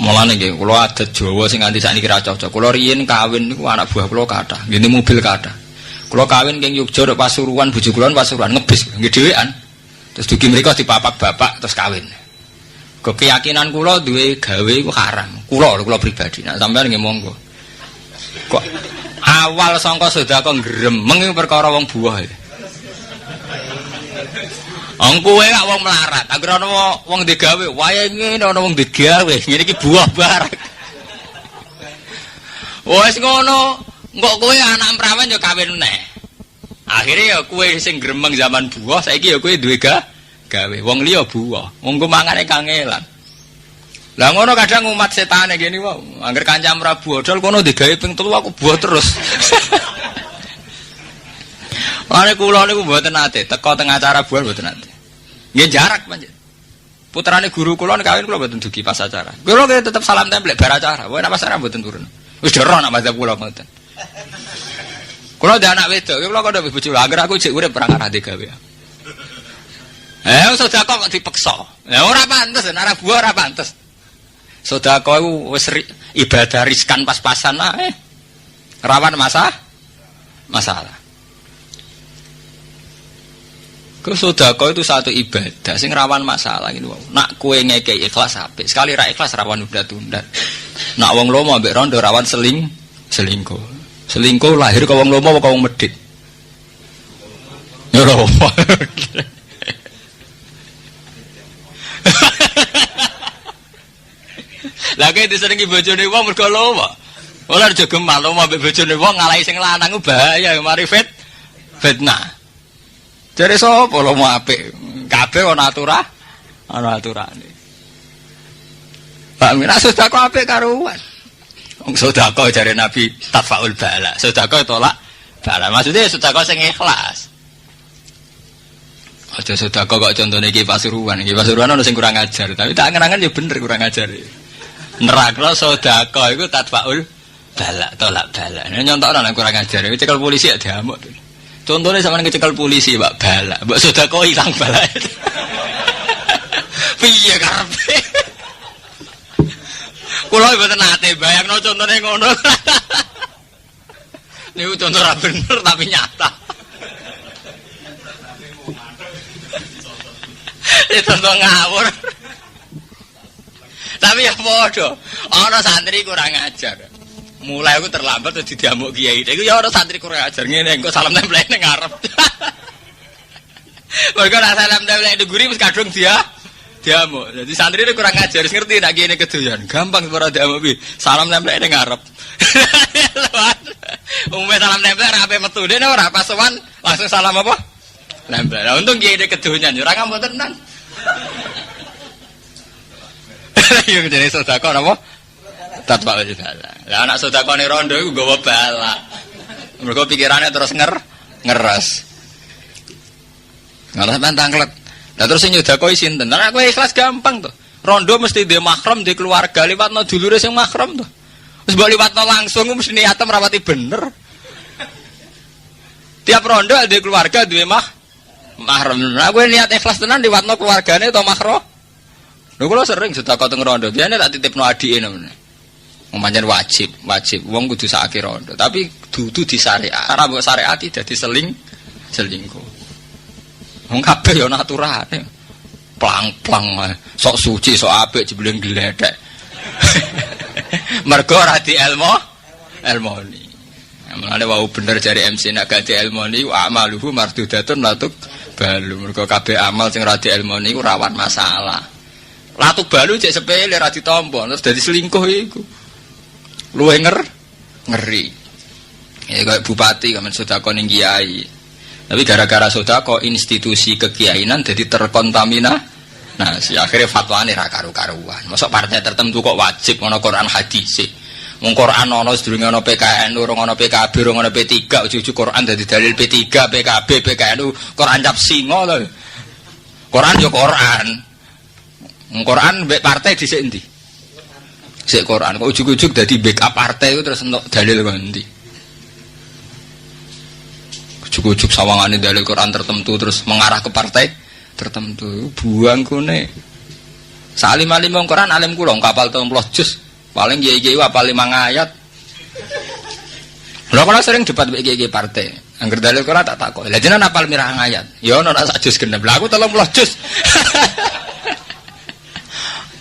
Mulane nggih kula adat Jawa sing nganti sakniki ra cocok. Kula riyen kawin niku anak buah kula kathah, ngene mobil kathah. Kula kawin king Yogya nek Pasuruan, bojo kula Pasuruan ngebis nggih dhewean. Terus dugi mriku dipapak bapak terus kawin. Keyakinan kula duwe gawe iku haram. Kula pribadi. Nek sampeyan nggih monggo. Kok awal sangka sedekah gremeng iku perkara wong buah. Wong kowe gak wong melarat, anggere ana wong digawe, wae ngene ana wong digawe, ngene iki buah barang. Wes ngono, engko kowe anak prawan yo kawin meneh. Akhire ya kowe sing gremeng zaman buah, saiki ya kowe duwe gawe. Wong liya buah, wong ku mangane kangelan. Lah ngono kadang umat setane ngene wae, anggere kancam ra bodol kono digawe ping 3 aku buah terus. Mane kula niku mboten nate teko teng acara buah mboten nate. Nggih jarak pancen. Putrane guru kula nek kawin kula mboten dugi pas acara. Kula tetep salam tempel bar acara. Wae nek pas acara mboten turun. Wis dero nek mazhab kula mboten. Kula dhe anak wedok, kula kok ndek bojo. Angger aku jek urip perang arah gawe. Sedekah kok dipeksa. Ya ora pantes, nek buah ora pantes. Sedekah iku wis ibadah riskan pas-pasan ae. Rawan masalah. Sedekah itu satu ibadah sing rawan masalah gitu. Nak kowe ngekeki ikhlas apik, sekali ra ikhlas rawan undat-undat. Nak wong lomo ambek rondo rawan selingkuh. Selingkuh lahir ke wong lomo apa wong medhit? Ya lomo. Lah kene disenengi bojone wong mergo lomo. Ora aja gemal lomo ambek bojone wong ngalahi sing lanang ku bahaya, mari fitnah. Jare sapa lho mau apik? Kabeh ana aturane. Pak Mirah sedekah apik karuan. Wong sedekah jare Nabi tafaul bala. Sedekah tolak bala. Maksudnya sedekah sing ikhlas. Aja sedekah kok contone iki Pasuruan. Iki Pasuruan ana sing kurang ajar, tapi tak angen-angen ya bener kurang ajar. Nerakno sedekah iku tafaul bala, tolak bala. Nyontokno nek kurang ajar, cekel polisi ya diamuk. Contohnya sama ngecekel polisi, Pak bala, Mbak sedekah ilang bala. Piye karepe? Kula mboten nate bayangno contone ngono. Niku contoh ra bener tapi nyata. Itu contoh ngawur. Tapi ya padha, ana santri kurang ajar. Mulai aku terlambat terus diamuk kiai. Iku ya ora santri kurang ajar ngene engko salam tempel ning ngarep. Mergo nek salam tempel ning guri wis kadung diamuk. Jadi santri kurang ajar wis ngerti nek kiai kedoyan. Gampang ora diamuk piye. Salam tempel ning ngarep. Umumnya salam tempel ra ape metu dene ora pas sowan langsung salam apa? Tempel. Lah untung kiai kedoyan ya ora ngambek tenan. Yo jadi sedekah napa? Tatbak wajib bala. Lah anak sedekahne rondo iku nggawa bala. Mergo pikirannya terus ngeres. Ngalah tangklet. Lah terus sing nyedekah sinten? Nek kowe ikhlas gampang to. Rondo mesti dhe mahram, dhe keluarga, liwatno dulure sing mahram to. Wis mbok liwatno langsung mesti niatem rapati bener. Tiap rondo dhe keluarga duwe mahram. Nek kowe niat ikhlas tenan liwatno keluargane to mahram. Lho kula sering sedekah teng rondo. Biasane tak titipno adike namanya. Pancen wajib wong kudu sakake rondo tapi dudu disyariat ora mbok syariati dadi selingkuh wong kabeh ya ana aturane plang-plang sok suci sok apik jebling gledek mergo ora di elmoni mulane wau bener jare MC nek gak di elmoni amaluhu mardudatun latuk balu mergo kabeh amal sing ora di elmoni ku rawan masalah latuk balu cek sepele ora ditampa terus dadi selingkuh iku luwe ngeri. Ya kayak bupati kamen sedekah ning kiai. Tapi gara-gara sedekah institusi kekiainan jadi terkontaminasi. Nah, si akhirnya fatwane ra karu-karuan. Mosok partai tertentu kok wajib ngono Quran hadis. Wong Quran ana sedurunge ana PKN, urung ana PKB, urung ana P3, ujug-ujug Quran dadi dalil P3, PKB, PKNU, Quran cap singa lho. Quran yo Quran. Quran mbek partai dhisik endi? Sik Quran kok ujug-ujug dadi backup partai itu terus entuk dalil kok endi. Ujug-ujug sawangane dalil Quran tertentu terus mengarah ke partai tertentu. Buang kene. Salim-alim wong Quran alim kula kapal 30 juz. Paling kiai-kiai apal 5 ayat. Lha kula sering debat mek kiai partai. Angger dalil kula tak takok. Lah jenengan apal mirah ayat. Ya ono sak juz genep. Lah aku 30 juz.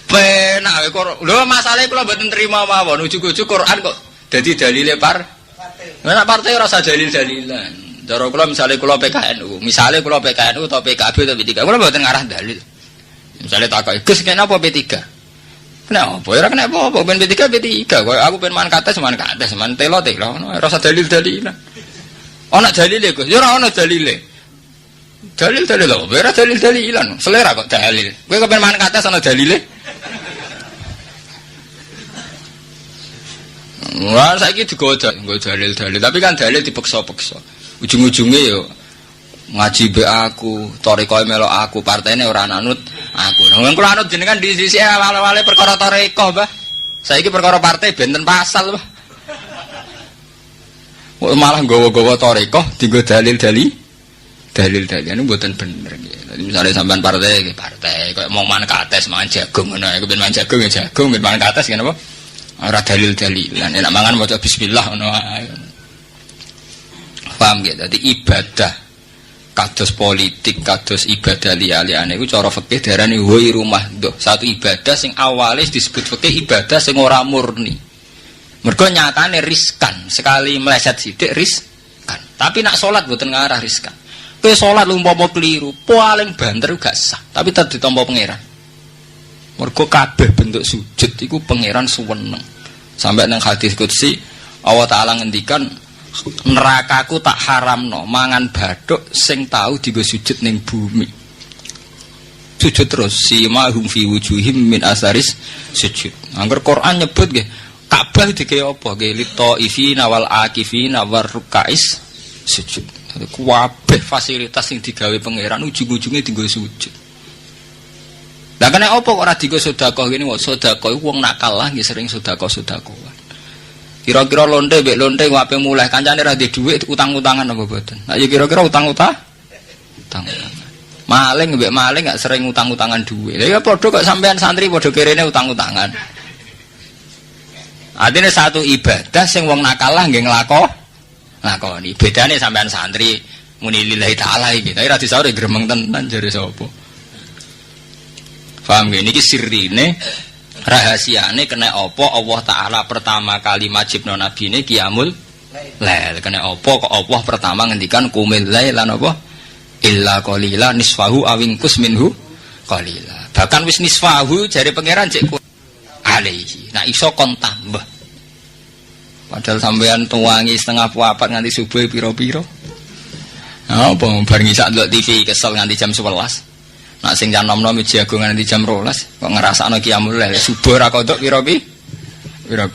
Penak kok. Lho masalahe kula mboten trima mawon. Ujug-ujug Quran kok dadi dalile partai. Nek partai ora usah dalil-dalilan. Cara kula misale kula PKNU, misale kula PKNU atau PKB atau P3. Kula mboten ngarah dalil. Misale takoki, "Gus, kenapa P3?" Kenapa? Ya kenapa? Ben P3 P3. Kok aku ben man kates, man telo. Ora usah dalil-dalilan. Ana dalile, Gus. Ya ora ana dalile. Dalil-dalil lho, ora dalil-dalilan. Selera kok dalil. Kowe kok ben man kates ana dalile? Wah, saiki digoda, nggo dalil-dalil, tapi kan dalil dipeksa-peksa. Ujung-ujungnya yo ngaji be aku, toriko melok aku, partainya ora anut aku. Nang kula anut jenengan di sisi awal-awale perkara toriko, Mbah. Saiki perkara partai benten pasal, Mbah. Kok malah nggawa-gawa toriko dienggo dalil-dalil. Dalil-dalil mboten bener nggih. Dadi misale sampean partai koyo mau man kates mangan jagung ngono, iku ben mangan jagung ya jagung, ben mangan kates ngene apa? Ora dalil-dalilan. Nek mangan maca bismillah ngono ae. Paham nggih? Dadi ibadah kados politik, kados ibadah liya-liyane iku cara fikih diarani ghairu mahdhuf. Satu ibadah sing awale disebut fikih ibadah sing ora murni. Mergo nyatane riskan, sekali meleset sithik riskan. Tapi nak salat mboten ngarah riskan. Kowe salat umpama keliru, paling banter gak sah, tapi tetep ditampa pangeran. Mergo kabeh bentuk sujud iku pangeran suweneng. Sampai nang hadis qudsi Allah Taala ngendikan nerakaku tak haramno mangan bathuk sing tau digo sujud ning bumi. Sujud terus simahum fi wujuhim min asaris sujud. Angger Quran nyebut nggih Ka'bah digawe apa? Nggih litaifina wal akifina war rukais sujud. Kabeh fasilitas sing digawe pangeran ujung-ujunge digo sujud. Lah kene apa kok ora digo sedekah ngene wae sedekah iku wong nakal lah nggih sering sedekah-sedekahan. Kira-kira lonte mbek lonte wape mulai kancane ra ndek dhuwit utang-utangan apa mboten. Nah ya kira-kira utang-utangan. Maling mbek maling gak sering utang-utangan dhuwit. Lah ya padha kok sampean santri padha kirene utang-utangan. Artinya satu ibadah sing wong nakal lah nggih nglakoni. Bedane sampean santri muni lillahi taala iki. Tapi ra disauri gremeng tenan jare sapa. Paham gak? Ini sirine rahasiane kena apa Allah Ta'ala pertama kali majibno nabi ini qiyamul lail. Kena apa kok Allah pertama ngendikan qumil lail lan apa illa qalila nisfahu awingkus minhu qalila. Bahkan wis nisfahu jare pangeran cek alaihi. Nah iso kon tambah. Padahal sampean tuwangi setengah papat nganti subuh pira-pira. Apa bareng isak ndelok TV kesel nganti jam 11. Nak sing janom-nom jago nganti jam 12 kok ngrasakno qiyamul lail subuh ra kodok pira-pira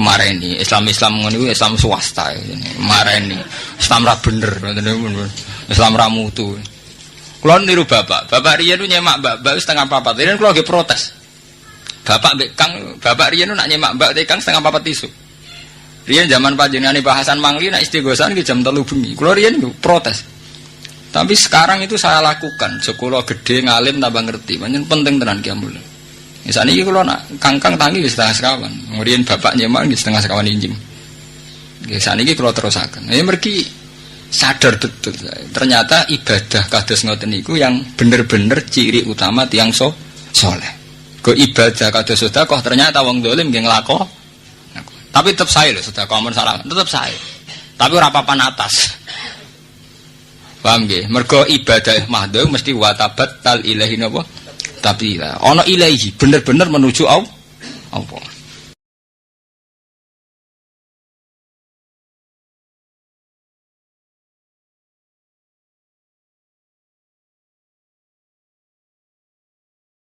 mareni Islam ngono iku Islam swasta mareni Islam ra bener Islam ra mutu. Kula niru bapak riyen nyemak mbak setengah papat riyen kula nggih protes bapak riyen nak nyemak mbak tekang setengah papat isu riyen zaman panjenengane bahasan mangli nak istighosan ki jam 3 bengi kula riyen protes. Tapi sekarang itu saya lakukan. Sekolah gede ngalim tambah ngerti. Pancen penting tenan qiyamul lail. Misale iki kula nak kangkang tangi wis setengah sekawan. Kemudian bapak nyemak wis setengah sekawan injing. Nggih saniki kula terusaken. Ya mergi sadar betul. Ternyata ibadah kados ngoten niku yang bener-bener ciri utama tiyang saleh. Kok ibadah kados sedekah ternyata wong dolim nggih nglakon. Tapi tetep sae lho sedekah men salah. Tetep sae. Tapi ora papan atas. Paham nggih? Mergo ibadah mahdhu mesti watabat tal ilahi napa? Tapi ana ilahi bener-bener menuju Allah.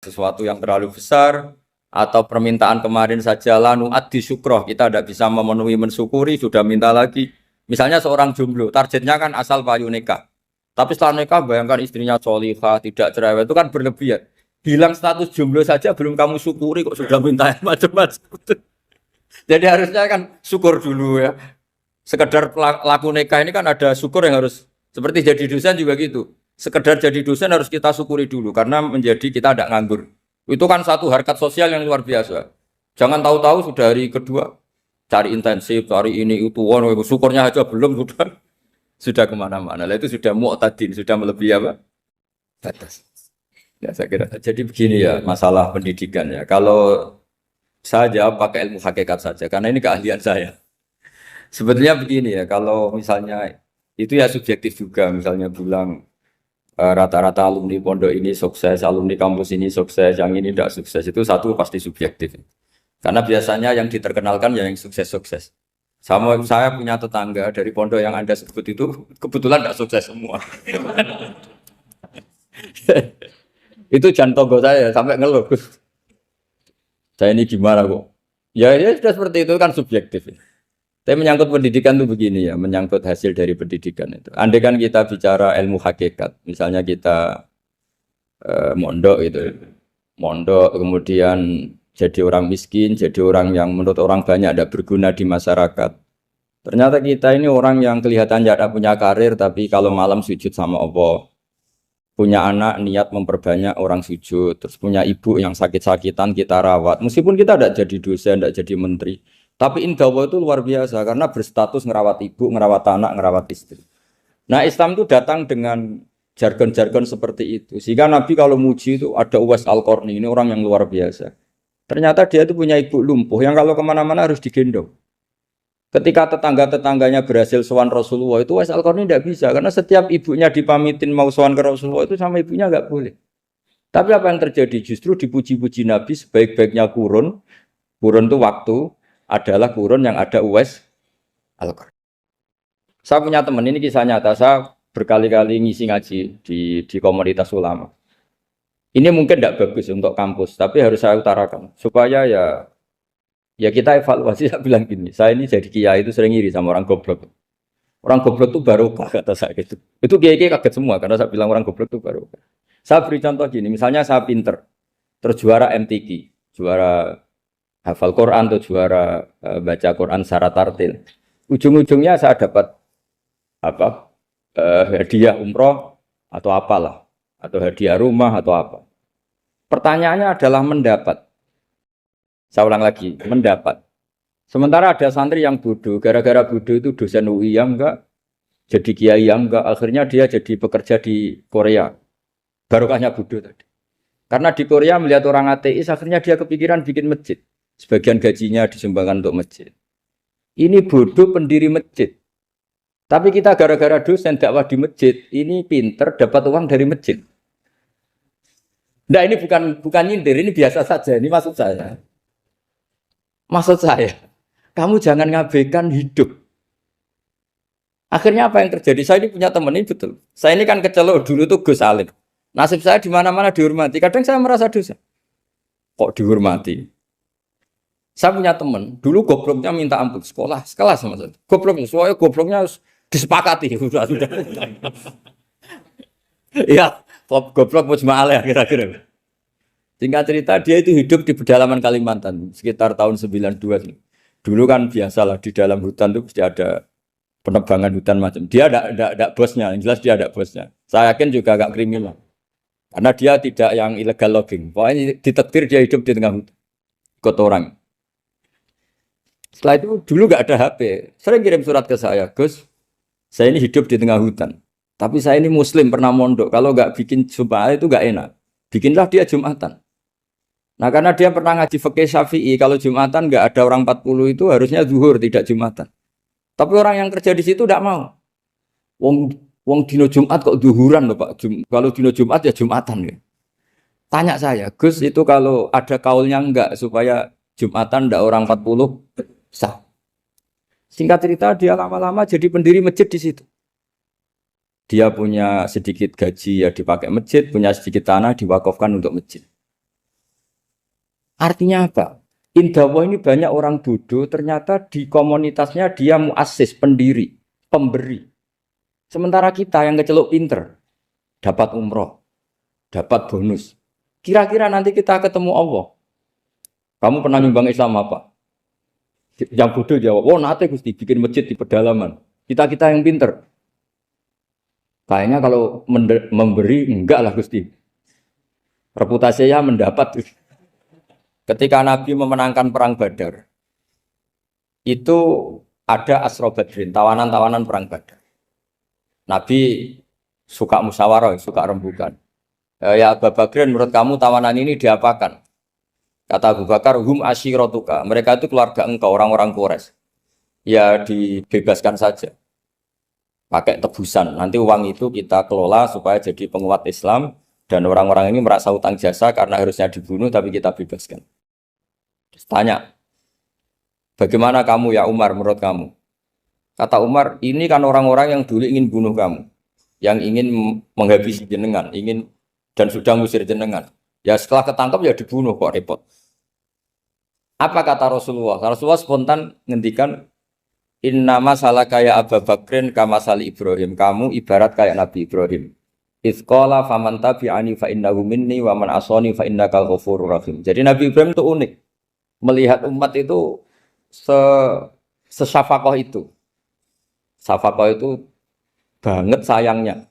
Sesuatu yang terlalu besar atau permintaan kemarin saja lanu addi syukroh kita tidak bisa memenuhi mensyukuri sudah minta lagi. Misalnya seorang jomblo targetnya kan asal payu nikah. Tapi setelah nikah bayangkan istrinya solihah, tidak cerewet, itu kan berlebihan. Hilang status jomblo saja belum kamu syukuri kok sudah minta macam-macam. Jadi harusnya kan syukur dulu ya. Sekedar laku nikah ini kan ada syukur yang harus, seperti jadi dosen juga gitu. Sekedar jadi dosen harus kita syukuri dulu karena menjadi kita tidak nganggur. Itu kan satu harkat sosial yang luar biasa. Jangan tahu-tahu sudah hari kedua cari intensif, cari ini itu, syukurnya aja belum sudah kemana-mana. Lah itu sudah mu'tadin, sudah melebihi apa? Batas. Ya saya kira. Jadi begini ya masalah pendidikan ya. Kalau saya jawab pakai ilmu hakikat saja, karena ini keahlian saya. Sebetulnya begini ya, kalau misalnya itu ya subjektif juga, misalnya bilang rata-rata alumni pondok ini sukses, alumni kampus ini sukses, yang ini tidak sukses, itu satu pasti subjektif. Karena biasanya yang diterkenalkan ya yang sukses-sukses. Sama saya punya tetangga dari pondok yang Anda sebut itu kebetulan tidak sukses semua. Itu jantung saya sampai ngeluh. Saya ini gimana kok? Ya, ya sudah seperti itu kan subjektif. Tapi menyangkut pendidikan itu begini ya, menyangkut hasil dari pendidikan itu. Andai kan kita bicara ilmu hakikat, misalnya kita mondok gitu, mondok kemudian jadi orang miskin, jadi orang yang menurut orang banyak tidak berguna di masyarakat. Ternyata kita ini orang yang kelihatan tidak punya karir, tapi kalau malam sujud sama Allah. Punya anak niat memperbanyak orang sujud, terus punya ibu yang sakit-sakitan kita rawat. Meskipun kita tidak jadi dosen, tidak jadi menteri. Tapi indah Allah itu luar biasa karena berstatus ngerawat ibu, ngerawat anak, ngerawat istri. Nah Islam itu datang dengan jargon-jargon seperti itu. Sehingga Nabi kalau muji itu ada Uwais Al-Qarni, ini orang yang luar biasa. Ternyata dia itu punya ibu lumpuh yang kalau kemana-mana harus digendong. Ketika tetangga-tetangganya berhasil sowan Rasulullah itu Uwais Al-Qarni tidak bisa karena setiap ibunya dipamitin mau sowan ke Rasulullah itu sama ibunya nggak boleh. Tapi apa yang terjadi? Justru dipuji-puji Nabi sebaik-baiknya kurun. Kurun itu waktu adalah kurun yang ada Uwais Al-Qarni. Saya punya teman, ini kisah nyata, saya berkali-kali ngisi ngaji di komunitas ulama. Ini mungkin tidak bagus untuk kampus, tapi harus saya utarakan supaya ya kita evaluasi. Saya bilang gini, saya ini jadi kiai itu sering iri sama orang goblok. Orang goblok itu barokah kata saya gitu. Itu kiai-kiai kaget semua karena saya bilang orang goblok itu barokah. Saya beri contoh gini, misalnya saya pinter, terus juara MTQ, juara hafal Quran atau juara baca Quran secara tartil. Ujung-ujungnya saya dapat apa? Hadiah umroh atau apalah, atau hadiah rumah atau apa. Pertanyaannya adalah mendapat. Saya ulang lagi, mendapat. Sementara ada santri yang bodoh, gara-gara bodoh itu dosen UI yang enggak, jadi kiai yang enggak, akhirnya dia jadi pekerja di Korea. Barokahnya bodoh tadi. Karena di Korea melihat orang ateis, akhirnya dia kepikiran bikin masjid. Sebagian gajinya disumbangkan untuk masjid. Ini bodoh pendiri masjid. Tapi kita gara-gara dosen dakwah di masjid, ini pinter dapat uang dari masjid. Nah ini bukan nyindir, ini biasa saja, ini maksud saya. Maksud saya, kamu jangan ngabaikan hidup. Akhirnya apa yang terjadi? Saya ini punya teman ini betul. Saya ini kan kecelok dulu tuh Gus Alim. Nasib saya di mana-mana dihormati. Kadang saya merasa dosa. Kok dihormati? Saya punya teman, dulu gobloknya minta ampun sekolah, sekelas sama saya. Gobloknya, soalnya gobloknya harus disepakati. Sudah. Iya, goblok mujma'alah kira-kira. Singkat cerita, dia itu hidup di pedalaman Kalimantan sekitar tahun 92. Dulu kan biasalah di dalam hutan itu pasti ada penebangan hutan macam. Dia ada bosnya, yang jelas dia ada bosnya. Saya yakin juga agak kriminal. Karena dia tidak yang illegal logging. Pokoknya ditakdir dia hidup di tengah hutan. Ikut orang. Setelah itu dulu nggak ada HP. Sering kirim surat ke saya, Gus, saya ini hidup di tengah hutan. Tapi saya ini muslim, pernah mondok. Kalau nggak bikin Jumat itu nggak enak. Bikinlah dia Jumatan. Nah karena dia pernah ngaji fikih Syafi'i, kalau Jumatan nggak ada orang 40 itu harusnya zuhur, tidak Jumatan. Tapi orang yang kerja di situ tidak mau. Wong dino Jumat kok zuhuran loh Pak. Kalau dino Jumat ya Jumatan ya. Tanya saya, Gus itu kalau ada kaulnya enggak supaya Jumatan ndak orang 40 sah. Singkat cerita dia lama-lama jadi pendiri masjid di situ. Dia punya sedikit gaji ya dipakai masjid, punya sedikit tanah diwakafkan untuk masjid. Artinya apa? Indah Allah ini banyak orang bodoh, ternyata di komunitasnya dia muassis, pendiri, pemberi. Sementara kita yang kecelok pinter, dapat umroh, dapat bonus. Kira-kira nanti kita ketemu Allah. Kamu pernah nyumbang Islam apa? Yang bodoh jawab, oh nanti Gusti bikin masjid di pedalaman. Kita yang pinter. Kayaknya kalau memberi, enggak lah Gusti. Reputasinya mendapat. Ketika Nabi memenangkan perang Badar, itu ada Asra Badrin, tawanan-tawanan perang Badar. Nabi suka musyawarah, suka rembukan. Ya Abu Bakrin, menurut kamu tawanan ini diapakan? Kata Abu Bakar, hum asyiratuka. Mereka itu keluarga engkau, orang-orang Quraisy. Ya dibebaskan saja. Pakai tebusan. Nanti uang itu kita kelola supaya jadi penguat Islam. Dan orang-orang ini merasa utang jasa karena harusnya dibunuh, tapi kita bebaskan. Terus tanya, bagaimana kamu ya Umar menurut kamu? Kata Umar, ini kan orang-orang yang dulu ingin bunuh kamu. Yang ingin menghabisi jenengan, ingin dan sudah ngusir jenengan. Ya setelah ketangkap ya dibunuh, kok repot. Apa kata Rasulullah? Rasulullah spontan ngendikan, inna masalah kayak Abu Bakrin kama sali Ibrahim. Kamu ibarat kayak Nabi Ibrahim. Izqala faman tabi'ani fa innahu minni wa man asani fa innakal ghafurur rahim. Jadi Nabi Ibrahim itu unik. Melihat umat itu sesyafakoh itu. Syafakoh itu banget sayangnya.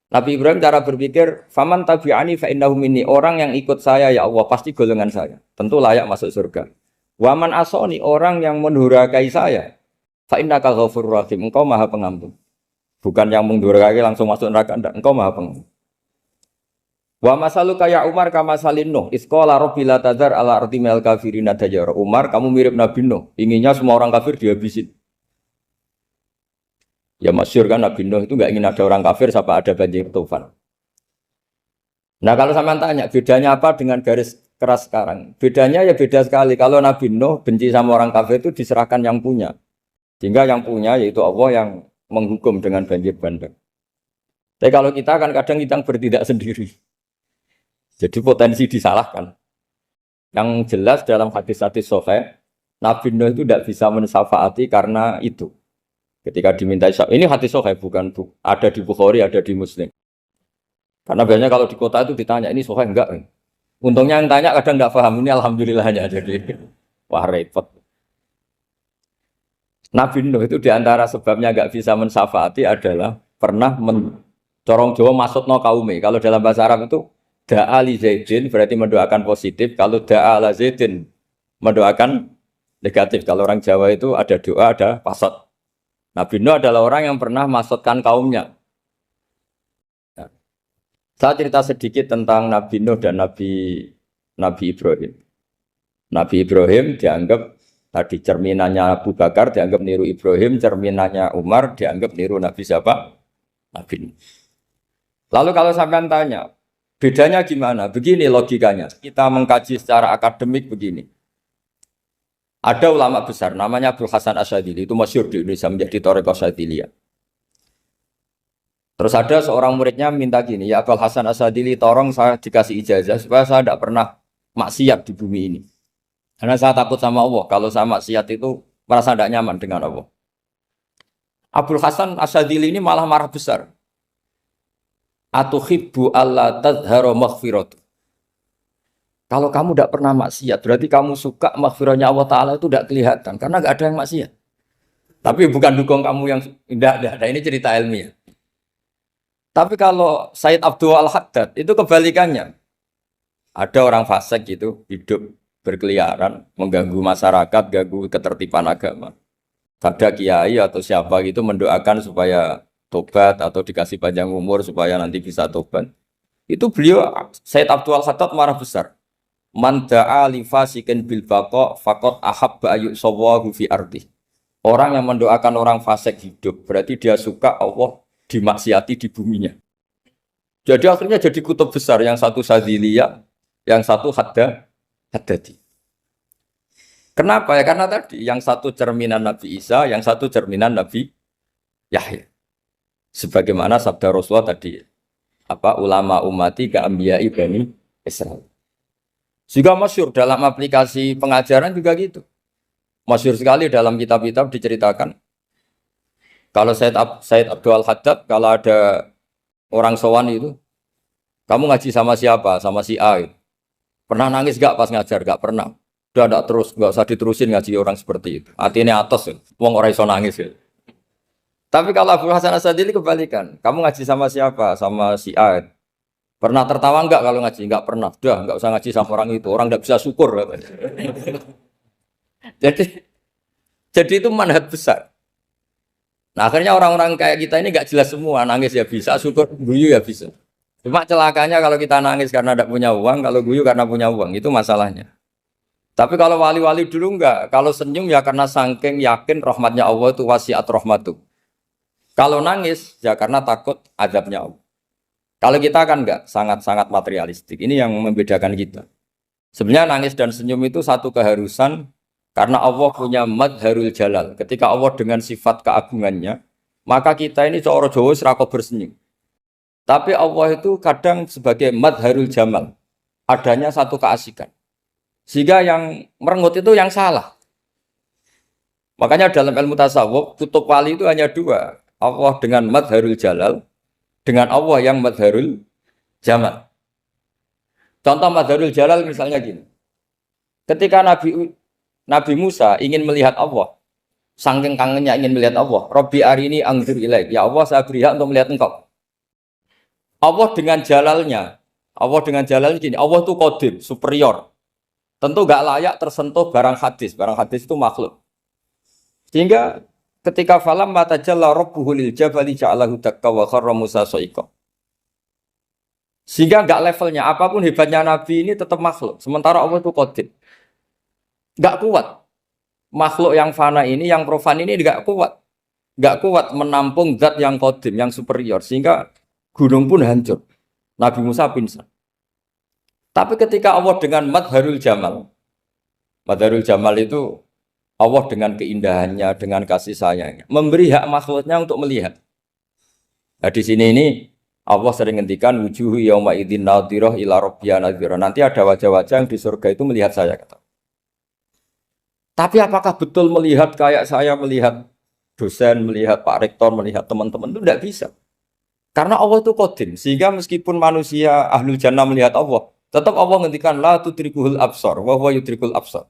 Nabi Ibrahim cara berpikir, faman tabi'ani fa innahu minni, orang yang ikut saya ya Allah pasti golongan saya, tentu layak masuk surga. Waman asoni, orang yang mendurhakai saya, fa innaka ghafurur rahim, engkau Maha Pengampun. Bukan yang mendurhakai langsung masuk neraka, enggak, engkau Maha Pengampun. Wa masaluka ya Umar kama salin Nuh, isqala rabbi la tadzar ala ardi minal kafirina dajjara. Umar, kamu mirip Nabi Nuh, inginnya semua orang kafir dihabisin. Ya masyhur kan Nabi Nuh itu nggak ingin ada orang kafir sampai ada banjir tufan. Nah kalau sampean tanya bedanya apa dengan garis keras sekarang? Bedanya ya beda sekali. Kalau Nabi Nuh benci sama orang kafir itu diserahkan yang punya. Sehingga yang punya yaitu Allah yang menghukum dengan banjir bandang. Tapi kalau kita kan kadang kita bertindak sendiri. Jadi potensi disalahkan. Yang jelas dalam hadis-hadis sahih, Nabi Nuh itu tidak bisa mensyafaati karena itu. Ketika diminta ini hadis sahih bukan ada di Bukhari, ada di Muslim. Karena biasanya kalau di kota itu ditanya ini sahih enggak? Untungnya yang tanya kadang enggak paham, ini alhamdulillahnya jadi wah repot. Nabi Nuh itu diantara sebabnya enggak bisa mensyafaati adalah pernah corong Jawa masukno kaume. Kalau dalam bahasa Arab itu da'a li Zaidin berarti mendoakan positif, kalau da'a la Zaidin mendoakan negatif. Kalau orang Jawa itu ada doa, ada pasot. Nabi Nuh adalah orang yang pernah maksudkan kaumnya. Nah, saya cerita sedikit tentang Nabi Nuh dan Nabi Ibrahim. Nabi Ibrahim dianggap tadi cerminannya Abu Bakar, dianggap niru Ibrahim, cerminannya Umar, dianggap niru Nabi siapa? Nabi Nuh. Lalu kalau sampean tanya, bedanya gimana? Begini logikanya. Kita mengkaji secara akademik begini. Ada ulama besar, namanya Abdul Hasan Asyadzili, itu masyhur di Indonesia menjadi Thariqah Asyadziliyah. Terus ada seorang muridnya minta gini, ya Abdul Hasan Asyadzili, tolong saya dikasih ijazah supaya saya tidak pernah maksiat di bumi ini. Karena saya takut sama Allah, kalau saya maksiat itu merasa tidak nyaman dengan Allah. Abdul Hasan Asyadzili ini malah marah besar. Atuhibbu alla tadhharu maghfiratu. Kalau kamu tidak pernah maksiat, berarti kamu suka maghfirahnya Allah Ta'ala itu tidak kelihatan. Karena tidak ada yang maksiat. Tapi bukan dukung kamu yang tidak ada. Ini cerita ilmiah. Tapi kalau Sayyid Abdul Al-Haddad, itu kebalikannya. Ada orang fasik gitu, hidup berkeliaran, mengganggu masyarakat, ganggu ketertiban agama. Ada kiai atau siapa gitu mendoakan supaya tobat atau dikasih panjang umur supaya nanti bisa tobat. Itu beliau, Sayyid Abdul Al-Haddad marah besar. Man da'a li fasikin bil baqa faqad ahabba ayyusawahu fi ardi. Orang yang mendoakan orang fasik hidup berarti dia suka Allah dimaksiati di buminya. Jadi akhirnya jadi kutub besar, yang satu Sadziliyah, yang satu Haddadi. Kenapa ya? Karena tadi yang satu cerminan Nabi Isa, yang satu cerminan Nabi Yahya. Sebagaimana sabda Rasulullah tadi, ulama ummati ka anbiya'i bani Israil. Juga masyhur dalam aplikasi pengajaran juga gitu. Masyhur sekali dalam kitab-kitab diceritakan. Kalau Sayyid Abdul Haddad, kalau ada orang sowan itu, kamu ngaji sama siapa? Sama si A. Gitu. Pernah nangis gak pas ngajar? Gak pernah. Udah gak terus, gak usah diterusin ngaji orang seperti itu. Hatinya atas, ya. Wong orang iso nangis. Ya. Tapi kalau Abdul Hasan Asyadzili kebalikan. Kamu ngaji sama siapa? Sama si A. Pernah tertawa enggak kalau ngaji? Enggak pernah. Udah, enggak usah ngaji sama orang itu. Orang enggak bisa syukur. Jadi jadi itu manhaj besar. Nah, akhirnya orang-orang kayak kita ini enggak jelas semua. Nangis ya bisa, syukur, guyu ya bisa. Cuma celakanya kalau kita nangis karena tidak punya uang, kalau guyu karena punya uang, itu masalahnya. Tapi kalau wali-wali dulu enggak. Kalau senyum ya karena saking yakin rahmatnya Allah itu wasiat rahmatu. Kalau nangis ya karena takut azabnya Allah. Kalau kita kan enggak, sangat-sangat materialistik. Ini yang membedakan kita. Sebenarnya nangis dan senyum itu satu keharusan karena Allah punya madharul jalal. Ketika Allah dengan sifat keagungannya, maka kita ini seorang Jawa serako bersenyum. Tapi Allah itu kadang sebagai madharul jamal. Adanya satu keasikan. Sehingga yang merengut itu yang salah. Makanya dalam ilmu tasawuf, kutub wali itu hanya dua. Allah dengan madharul jalal, dengan Allah yang madharul jamal. Contoh madharul jalal misalnya gini. Ketika Nabi Musa ingin melihat Allah, saking kangennya ingin melihat Allah, Rabbi arini anzur ilaik. Ya Allah, saya beri hak untuk melihat engkau. Allah dengan jalalnya gini, Allah itu qadim, superior. Tentu gak layak tersentuh barang hadis itu makhluk. Sehingga ketika falam matajalla rabbuhu lil jabali ja'alahu dakka wa kharra Musa sa'iqa. Sehingga enggak levelnya, apapun hebatnya Nabi ini tetap makhluk. Sementara Allah itu qadim. Enggak kuat. Makhluk yang fana ini, yang profan ini enggak kuat. Enggak kuat menampung zat yang qadim, yang superior. Sehingga gunung pun hancur. Nabi Musa pingsan. Tapi ketika Allah dengan madharul jamal itu Allah dengan keindahannya, dengan kasih sayangnya, memberi hak makhluknya untuk melihat. Nah, di sini ini Allah sering ngendikan wujuhu yauma idzin nadhirah ila rabbiha nadhirah. Nanti ada wajah-wajah yang di surga itu melihat saya kata. Tapi apakah betul melihat kayak saya melihat dosen, melihat Pak Rektor, melihat teman-teman itu tidak bisa. Karena Allah itu qadim, sehingga meskipun manusia ahlul jannah melihat Allah, tetap Allah ngendikan la tudrikuhul absar wa huwa yudrikul absar.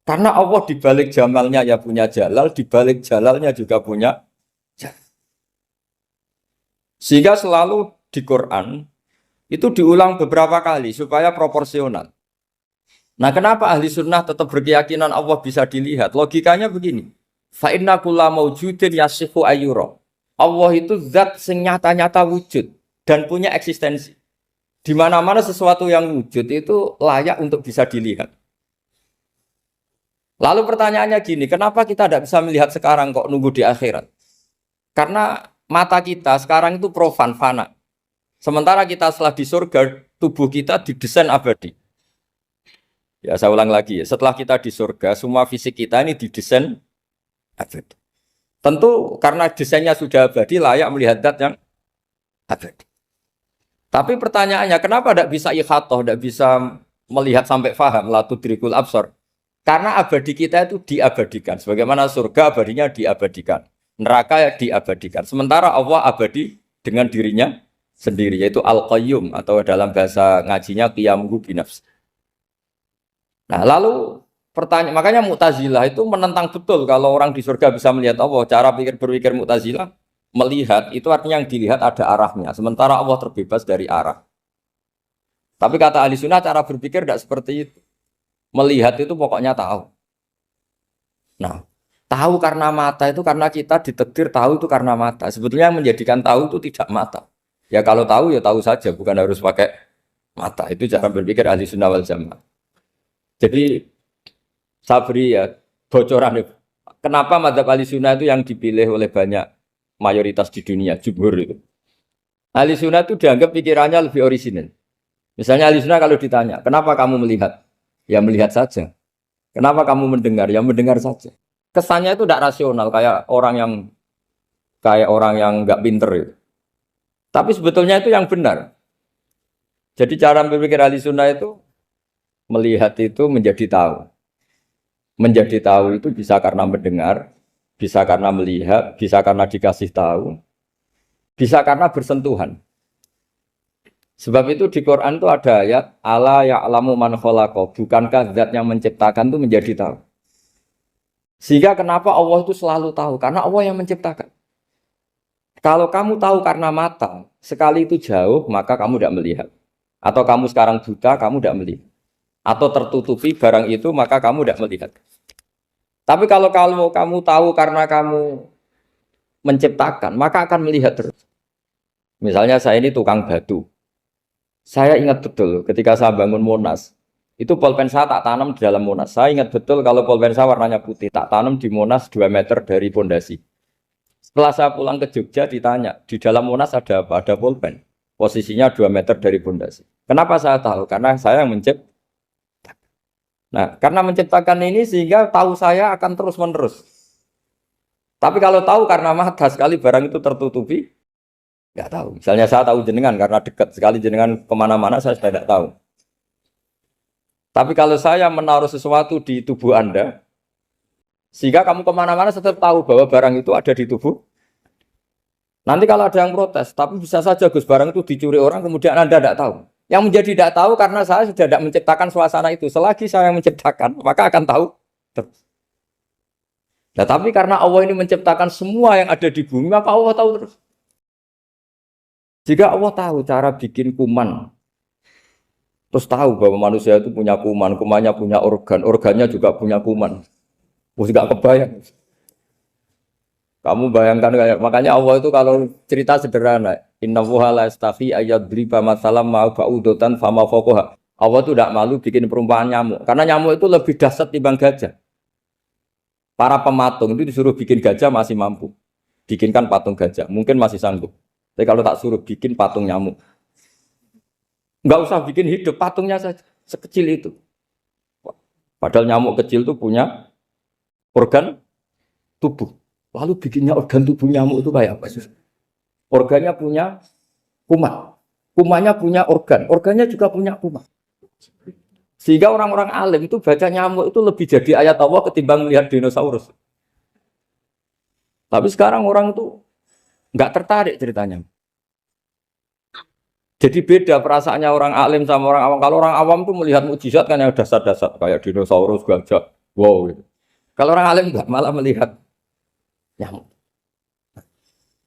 Karena Allah di balik jamalnya ya punya jalal, di balik jalalnya juga punya jalal. Sehingga selalu di Quran itu diulang beberapa kali supaya proporsional. Nah, kenapa ahli sunnah tetap berkeyakinan Allah bisa dilihat? Logikanya begini. Fa inna kulla maujudin yasihu ayyura. Allah itu zat sing nyata-nyata wujud dan punya eksistensi. Di mana-mana sesuatu yang wujud itu layak untuk bisa dilihat. Lalu pertanyaannya gini, kenapa kita tidak bisa melihat sekarang kok nunggu di akhirat? Karena mata kita sekarang itu profan, fana. Sementara kita setelah di surga, tubuh kita didesain abadi. Ya, saya ulang lagi ya, setelah kita di surga, semua fisik kita ini didesain abadi. Tentu karena desainnya sudah abadi, layak melihat zat yang abadi. Tapi pertanyaannya, kenapa tidak bisa ikhatoh, tidak bisa melihat sampai faham, la tudrikul absar? Karena abadi kita itu diabadikan. Sebagaimana surga abadinya diabadikan. Neraka diabadikan. Sementara Allah abadi dengan dirinya sendiri, yaitu Al-Qayyum, atau dalam bahasa ngajinya Qiyamuhu binafs. Nah, lalu pertanyaan, makanya Mu'tazilah itu menentang betul kalau orang di surga bisa melihat Allah. Cara berpikir Mu'tazilah, melihat itu artinya yang dilihat ada arahnya, sementara Allah terbebas dari arah. Tapi kata ahli sunnah cara berpikir tidak seperti itu. Melihat itu pokoknya tahu. Nah, tahu karena mata itu karena kita ditakdir tahu itu karena mata. Sebetulnya yang menjadikan tahu itu tidak mata. Ya kalau tahu ya tahu saja, bukan harus pakai mata. Itu cara berpikir ahli sunnah wal jamaah. Jadi saya beri ya bocoran. Kenapa mazhab ahli sunnah itu yang dipilih oleh banyak mayoritas di dunia, jumhur itu. Ahli sunnah itu dianggap pikirannya lebih orisinal. Misalnya ahli sunnah kalau ditanya, kenapa kamu melihat? Ya melihat saja. Kenapa kamu mendengar? Ya mendengar saja. Kesannya itu tidak rasional, kayak orang yang nggak pinter itu. Tapi sebetulnya itu yang benar. Jadi cara berpikir ahli sunnah itu melihat itu menjadi tahu. Menjadi tahu itu bisa karena mendengar, bisa karena melihat, bisa karena dikasih tahu, bisa karena bersentuhan. Sebab itu di Quran itu ada ayat ala ya'lamu man khalaqa, bukankah zat yang menciptakan itu menjadi tahu. Sehingga kenapa Allah itu selalu tahu? Karena Allah yang menciptakan. Kalau kamu tahu karena mata, sekali itu jauh, maka kamu tidak melihat. Atau kamu sekarang buta, kamu tidak melihat. Atau tertutupi barang itu, maka kamu tidak melihat. Tapi kalau kamu tahu karena kamu menciptakan, maka akan melihat terus. Misalnya saya ini tukang batu. Saya ingat betul ketika saya bangun Monas, itu pulpen saya tak tanam di dalam Monas. Saya ingat betul kalau pulpen saya warnanya putih, tak tanam di Monas 2 meter dari pondasi. Setelah saya pulang ke Jogja ditanya, di dalam Monas ada apa? Ada pulpen. Posisinya 2 meter dari pondasi. Kenapa saya tahu? Karena saya yang menciptakan. Nah, karena menciptakan ini sehingga tahu saya akan terus-menerus. Tapi kalau tahu karena mata sekali barang itu tertutupi, nggak tahu. Misalnya saya tahu jenengan karena dekat sekali jenengan kemana-mana saya sudah tidak tahu. Tapi kalau saya menaruh sesuatu di tubuh Anda, sehingga kamu kemana-mana tetap tahu bahwa barang itu ada di tubuh. Nanti kalau ada yang protes, tapi bisa saja Gus barang itu dicuri orang, kemudian Anda tidak tahu. Yang menjadi tidak tahu karena saya sudah tidak menciptakan suasana itu. Selagi saya yang menciptakan, maka akan tahu terus. Nah, tapi karena Allah ini menciptakan semua yang ada di bumi, maka Allah tahu terus. Jika Allah tahu cara bikin kuman, terus tahu bahwa manusia itu punya kuman, kumannya punya organ, organnya juga punya kuman. Mesti gak kebayang. Kamu bayangkan kayak makanya Allah itu kalau cerita sederhana, innallaha la yastahi ayyadriba masalam ma ba'udatan fama fawqaha. Allah itu tidak malu bikin perumpamaan nyamuk, karena nyamuk itu lebih dahsyat timbang gajah. Para pematung itu disuruh bikin gajah masih mampu. Bikinkan patung gajah, mungkin masih sanggup. Tapi kalau tak suruh bikin patung nyamuk, nggak usah bikin hidup, patungnya saja sekecil itu. Padahal nyamuk kecil itu punya organ tubuh. Lalu bikinnya organ tubuh nyamuk itu kayak apa sih? Organnya punya kuman, kumannya punya organ, organnya juga punya kuman. Sehingga orang-orang alim itu baca nyamuk itu lebih jadi ayat Allah ketimbang melihat dinosaurus. Tapi sekarang orang itu nggak tertarik ceritanya. Jadi beda perasaannya orang alim sama orang awam. Kalau orang awam tuh melihat mukjizat kan yang dasar-dasar kayak dinosaurus, gajah, wow gitu. Kalau orang alim nggak, malah melihat nyamuk.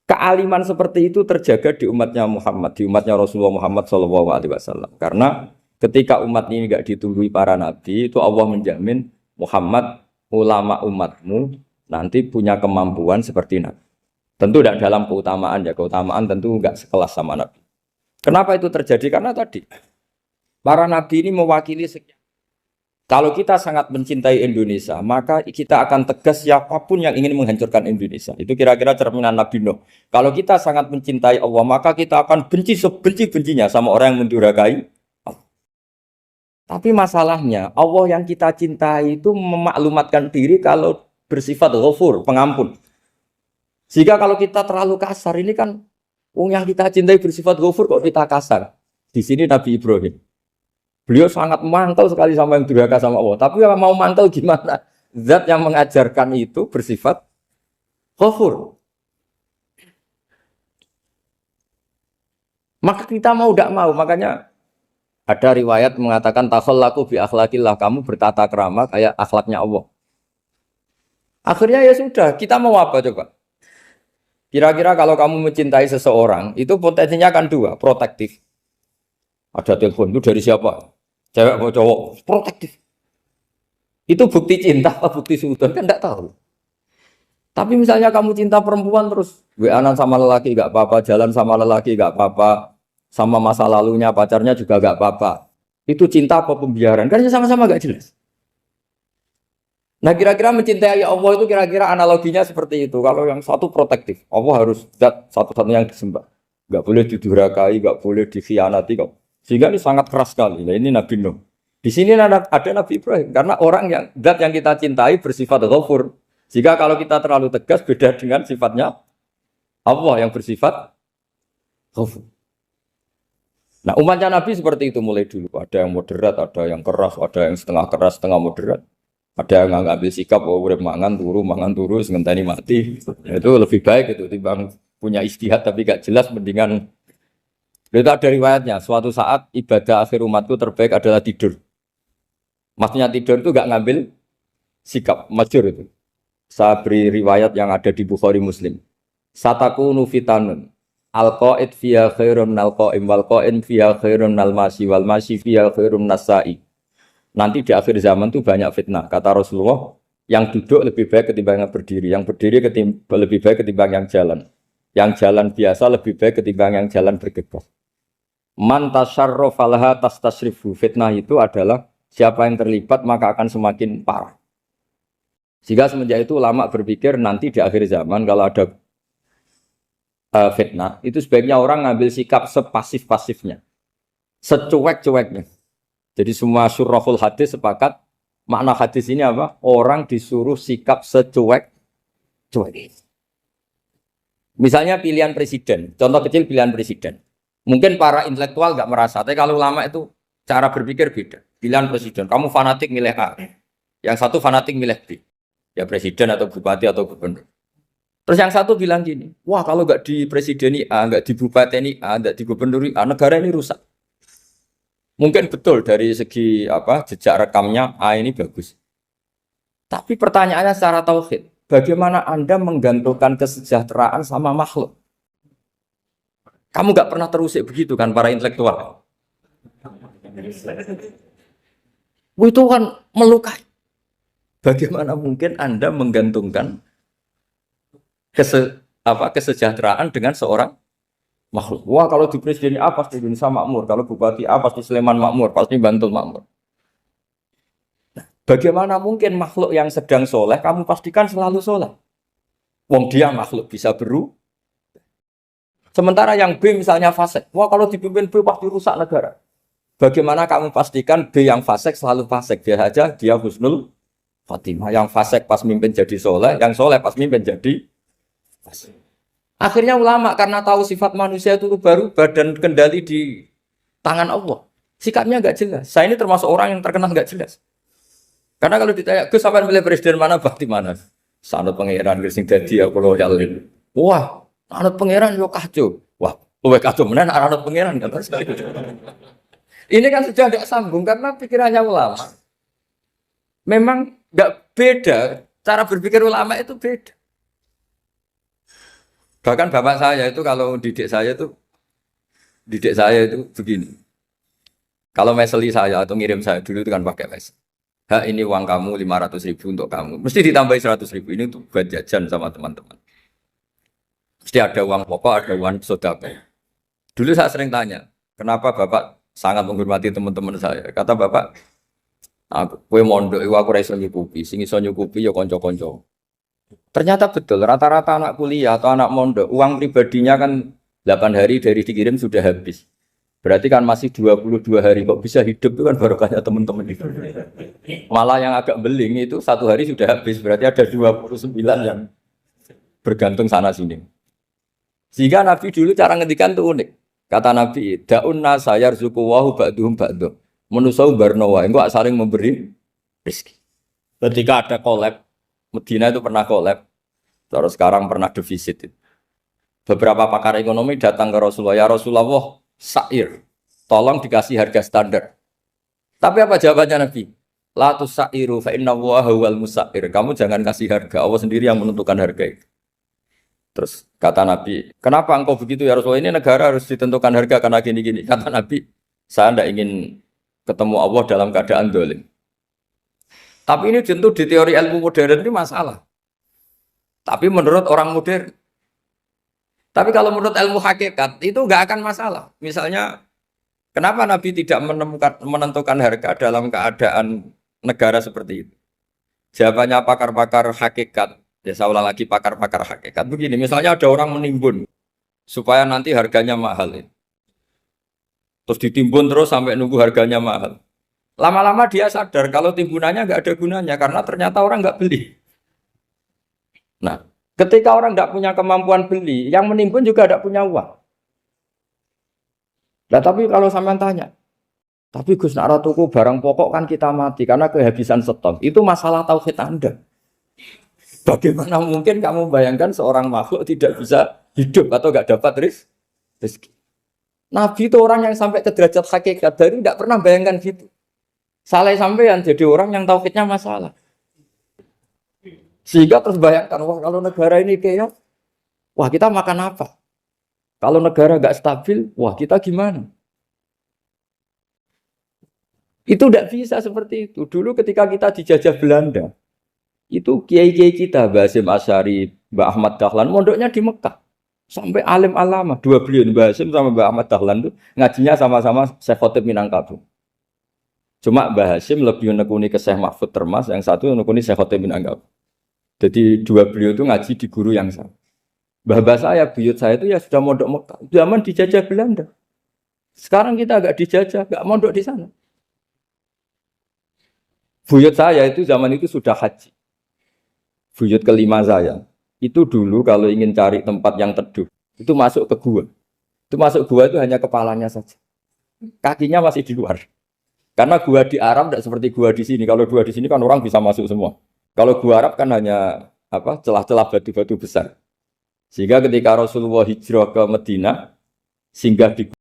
Kealiman seperti itu terjaga di umatnya Muhammad, di umatnya Rasulullah Muhammad SAW. Karena ketika umat ini nggak ditumbuhi para nabi, itu Allah menjamin Muhammad, ulama umatmu nanti punya kemampuan seperti nabi. Tentu tidak dalam keutamaan ya, keutamaan tentu nggak sekelas sama nabi. Kenapa itu terjadi? Karena tadi para nabi ini mewakili sekian. Kalau kita sangat mencintai Indonesia, maka kita akan tegas siapapun yang ingin menghancurkan Indonesia. Itu kira-kira cerminan Nabi Nuh. Kalau kita sangat mencintai Allah, maka kita akan benci sebenci-bencinya sama orang yang mendurhakai. Tapi masalahnya, Allah yang kita cintai itu memaklumatkan diri kalau bersifat ghafur, pengampun. Sehingga kalau kita terlalu kasar, ini kan yang kita cintai bersifat ghafur kok kita kasar. Di sini Nabi Ibrahim. Beliau sangat mantel sekali sama yang durhaka sama Allah. Tapi mau mantel gimana? Zat yang mengajarkan itu bersifat ghafur. Maka kita mau tidak mau. Makanya ada riwayat mengatakan takhallaku bi akhlaqillah, kamu bertata krama kayak akhlaknya Allah. Akhirnya ya sudah, kita mau apa coba? Kira-kira kalau kamu mencintai seseorang, itu potensinya kan dua, protektif. Ada telepon, itu dari siapa? Cewek atau cowok? Protektif. Itu bukti cinta apa bukti suudon? Kan tidak tahu. Tapi misalnya kamu cinta perempuan terus, WA-an sama lelaki gak apa-apa, jalan sama lelaki gak apa-apa, sama masa lalunya pacarnya juga gak apa-apa. Itu cinta apa pembiaran? Kan sama-sama gak jelas. Nah kira-kira mencintai Allah itu kira-kira analoginya seperti itu. Kalau yang satu protektif, Allah harus zat satu-satunya yang disembah. Gak boleh didurhakai, gak boleh dikhianati. Sehingga ini sangat keras sekali. Nah, ini Nabi Nuh. Di sini ada Nabi Ibrahim. Karena orang yang zat yang kita cintai bersifat ghafur. Jika kalau kita terlalu tegas beda dengan sifatnya Allah yang bersifat ghafur. Nah umatnya Nabi seperti itu mulai dulu. Ada yang moderat, ada yang keras, ada yang setengah keras, setengah moderat. Ada yang ngambil sikap, urip mangan turu, ngenteni mati. Itu lebih baik itu timbang punya istihad tapi gak jelas, mendingan. Itu ada riwayatnya, suatu saat ibadah akhir umatku terbaik adalah tidur. Maksudnya tidur itu gak ngambil sikap, masyhur itu. Saya beri riwayat yang ada di Bukhari Muslim. Satakunu fitanun. Al-qa'id fiha khairun minal qa'im wal qa'im fiha khairun minal masyi wal masyi fiha khairun minas sa'i. Nanti di akhir zaman itu banyak fitnah. Kata Rasulullah, yang duduk lebih baik ketimbang yang berdiri, yang berdiri lebih baik ketimbang yang jalan. Yang jalan biasa lebih baik ketimbang yang jalan bergegas. Man tasyarrafa laha tastasrifu. Fitnah itu adalah siapa yang terlibat maka akan semakin parah. Sehingga semenjak itu ulama berpikir nanti di akhir zaman kalau ada fitnah, itu sebaiknya orang ngambil sikap sepasif-pasifnya, secuek-cueknya. Jadi semua syurahul hadis sepakat, makna hadis ini apa? Orang disuruh sikap secuek-cuek. Misalnya pilihan presiden, contoh kecil pilihan presiden. Mungkin para intelektual nggak merasa, tapi kalau ulama itu cara berpikir beda. Pilihan presiden, kamu fanatik milih A, yang satu fanatik milih B. Ya presiden atau bupati atau gubernur. Terus yang satu bilang gini, wah kalau nggak di presideni A, nggak di bupati A, nggak di gubernur A, negara ini rusak. Mungkin betul dari segi jejak rekamnya A ini bagus. Tapi pertanyaannya secara tauhid, bagaimana Anda menggantungkan kesejahteraan sama makhluk? Kamu nggak pernah terusik begitu kan para intelektual? Itu kan melukai. Bagaimana mungkin Anda menggantungkan kesejahteraan dengan seorang makhluk? Wah kalau di presiden A pasti Indonesia makmur, kalau bupati A pasti Sleman makmur, pasti Bantul makmur. Nah, bagaimana mungkin makhluk yang sedang soleh kamu pastikan selalu soleh? Wong dia makhluk bisa beru. Sementara yang B misalnya fasik, wah kalau dipimpin B pasti rusak negara. Bagaimana kamu pastikan B yang fasik selalu fasik? Dia saja dia husnul Fatimah, yang fasik pas mimpin jadi soleh, yang soleh pas mimpin jadi. Akhirnya ulama karena tahu sifat manusia itu baru badan kendali di tangan Allah. Sikapnya nggak jelas. Saya ini termasuk orang yang terkenal nggak jelas. Karena kalau ditanya, Gus sampean milih presiden mana, bakti mana? Sanut pangeran sing dadi aku loyalin. Wah, anut pangeran yo kacau. Wah, luwih kacau menan anut pangeran kan. Ini kan sudah tidak sambung karena pikirannya ulama. Memang nggak beda, cara berpikir ulama itu beda. Bahkan bapak saya itu kalau didik saya itu begini. Kalau meseli saya atau ngirim saya dulu itu kan pakai mes. Ini uang kamu 500.000 untuk kamu. Mesti ditambahi 100.000 ini untuk buat jajan sama teman-teman. Mesti ada uang pokok, ada uang sodako. Dulu saya sering tanya, kenapa bapak sangat menghormati teman-teman saya? Kata bapak, kowe mondok aku ora iso nyukupi, sing iso nyukupi ya kanca-kanca. Ternyata betul, rata-rata anak kuliah atau anak mondok, uang pribadinya kan 8 hari dari dikirim sudah habis. Berarti kan masih 22 hari, kok bisa hidup itu kan barokahnya teman-teman itu. Malah yang agak beling itu 1 hari sudah habis, berarti ada 29 yang bergantung sana-sini. Sehingga Nabi dulu cara ngendikan itu unik. Kata Nabi, da'un nasa yarzuqu wahu ba'duhum ba'duh. Menusau barnawa, enggak saling memberi rezeki. Ketika ada collab, Medina itu pernah collab, terus sekarang pernah defisit. Beberapa pakar ekonomi datang ke Rasulullah, ya Rasulullah, sa'ir, tolong dikasih harga standar. Tapi apa jawabannya Nabi? La tusairu fa inna Allaha huwal musair. Kamu jangan kasih harga, Allah sendiri yang menentukan harga itu. Terus kata Nabi, kenapa engkau begitu ya Rasulullah? Ini negara harus ditentukan harga karena gini-gini. Kata Nabi, saya tidak ingin ketemu Allah dalam keadaan dolim. Tapi ini tentu di teori ilmu modern ini masalah. Tapi menurut orang modern. Tapi kalau menurut ilmu hakikat itu nggak akan masalah. Misalnya, kenapa Nabi tidak menentukan harga dalam keadaan negara seperti itu? Jawabannya pakar-pakar hakikat. Ya saya ulang lagi pakar-pakar hakikat. Begini, misalnya ada orang menimbun supaya nanti harganya mahal. Terus ditimbun terus sampai nunggu harganya mahal. Lama-lama dia sadar kalau timbunannya nggak ada gunanya karena ternyata orang nggak beli. Nah, ketika orang nggak punya kemampuan beli, yang menimbun juga nggak punya uang. Nah, tapi kalau sampean tanya, tapi Gus nak tuku barang pokok kan kita mati karena kehabisan stok. Itu masalah tauhid Anda. Bagaimana mungkin kamu bayangkan seorang makhluk tidak bisa hidup atau nggak dapat rezeki? Nabi itu orang yang sampai ke derajat hakikat dari tidak pernah bayangkan gitu. Salah sampean jadi orang yang tauhidnya masalah. Sehingga terus bayangkan, wah kalau negara ini kayak Wah kita makan apa? Kalau negara nggak stabil, wah kita gimana? Itu tidak bisa seperti itu. Dulu ketika kita dijajah Belanda, itu kiai-kiai kita, Mbah Hasyim Asy'ari, Mbah Ahmad Dahlan, mondoknya di Mekah. Sampai alim alama, dua beliau, Mbah Hasyim sama Mbah Ahmad Dahlan itu ngajinya sama-sama Syekh Khotib Minangkabau. Cuma Mbah Hasyim lebih menekuni ke Syekh Mahfud Termas, yang satu menekuni Syekh Khotib Minangkabau. Jadi dua beliau itu ngaji di guru yang sama. Mbah saya, buyut saya itu ya sudah mondok Mekah. Zaman dijajah Belanda. Sekarang kita agak dijajah, agak mondok di sana. Buyut saya itu zaman itu sudah haji. Buyut kelima saya. Itu dulu kalau ingin cari tempat yang teduh, itu masuk ke gua. Itu masuk gua itu hanya kepalanya saja. Kakinya masih di luar. Karena gua di Arab tidak seperti gua di sini. Kalau gua di sini kan orang bisa masuk semua. Kalau gua Arab kan hanya celah-celah batu-batu besar. Sehingga ketika Rasulullah hijrah ke Madinah, singgah di